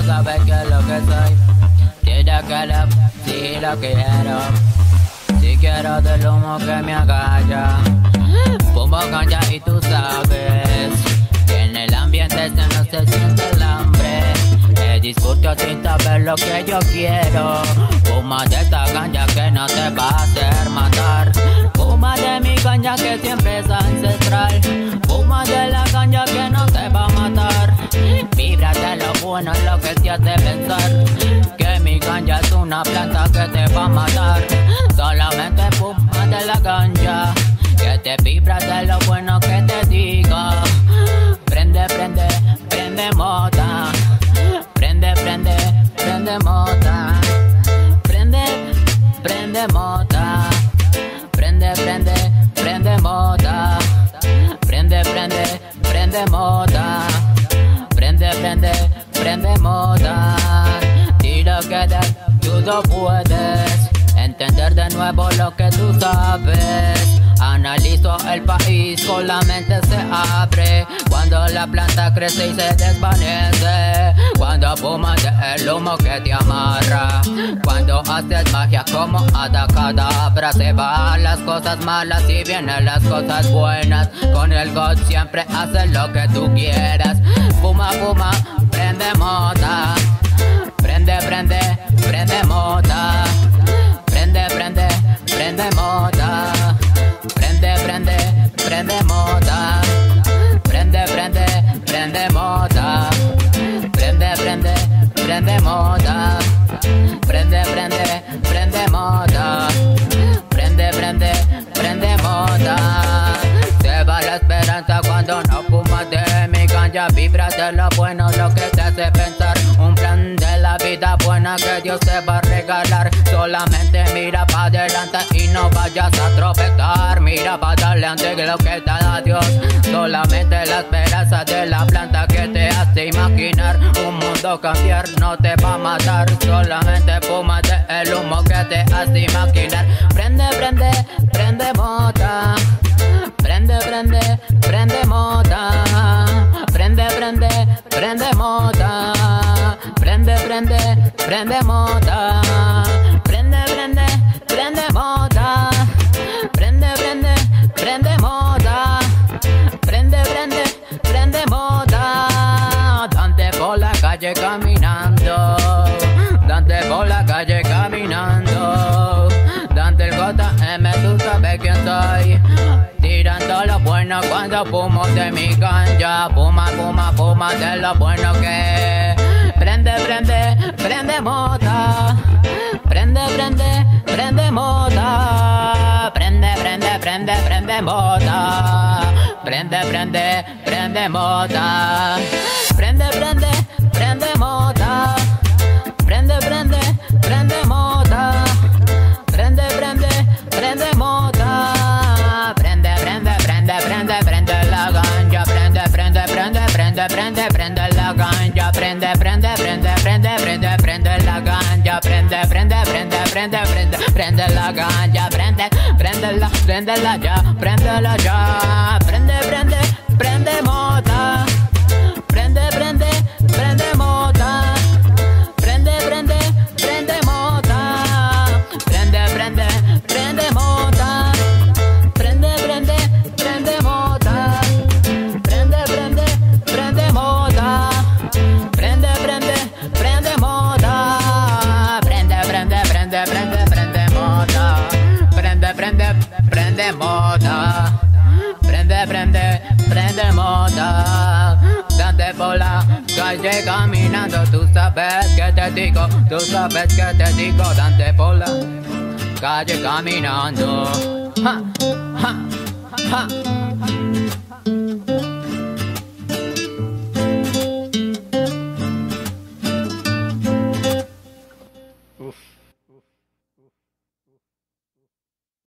sabes que es lo que soy. Tira que si lo quiero. Si quiero del humo que me agalla. Fumo ganja y tú sabes que en el ambiente no se siente el hambre. Disfruto sin saber lo que yo quiero. Fuma de esta ganja que no te va a hacer matar. Fuma de mi ganja que siempre es ancestral. Fuma de la ganja que no te va a matar. Vibra de lo bueno es lo que te hace pensar que mi ganja es una planta que te va a matar. Solamente fuma de la ganja que te vibra de lo bueno que te diga. Prende, prende, prende mota. Prende, prende, prende mota. Prende, prende mota. Prende, prende, prende mota. Prende, prende, prende mota. Prende, prende, prende mota. Tiro que tú no puedes entender de nuevo lo que tú sabes. Analizo el país, solamente se abre cuando la planta crece y se desvanece. Cuando fumas el humo que te amarra. Cuando haces magia como Hada Kadabra. Se van las cosas malas y vienen las cosas buenas. Con el God siempre haces lo que tú quieras. Fuma, fuma, prende mota. Prende, prende, prende mota. Prende, prende, prende mota. Prende, prende, prende mota. Prende, prende, prende mota. Prende, prende, prende mota. Prende, prende, prende mota. Prende, prende, prende mota. Se va la esperanza cuando no fumas de mi ganja. Vibra de lo bueno, lo que te hace pensar. Un plan de la vida buena que Dios te va a regalar. Solamente mira para adelante y no vayas a tropezar. Mira para adelante que lo que te da Dios. Solamente la esperanza de la planta que te hace imaginar un mundo cambiar, no te va a matar. Solamente fúmate el humo que te hace imaginar. Prende, prende, prende mota. Prende, prende, prende mota. Prende, prende, prende mota. Prende, prende, prende mota. Prende, prende, prende mota. Prende, prende, prende mota. Prende, prende, prende mota. Dante por la calle caminando. Dante por la calle caminando. Dante el JM, tú sabes quién soy. Tirando lo bueno cuando fumo de mi ganja. Fuma, fuma, fuma de lo bueno que prende, prende, prende mota. Prende, prende, prende mota. Prende, prende, prende, prende mota. Prende, prende, prende mota. Prende, prende, prende mota. Prende, prende, prende mota. Prende, prende, prende mota. Prende, prende, prende, prende, prende la ganja. Prende, prende, prende, prende, prende, prende la ganja. Prende, prende, prende, prende, prende, prende la ganja. Prende, prende, prende, prende, prende, prende la ganja. Prende, prende la ya, prende la ya. Prende, prende, prende mota. Prende, prende, prende mota. Prende, prende, prende mota. Prende, prende, prende mota. Prende, prende, prende mota. Prende, prende, prende mota. Prende, prende, prende mota. Prende, prende, prende, prende, prende mota. Prende, prende, prende mota. Prende, prende, prende mota. Dante por la calle caminando, tú sabes que te digo, tú sabes que te digo. Dante por la calle caminando. Ja, ja, ja.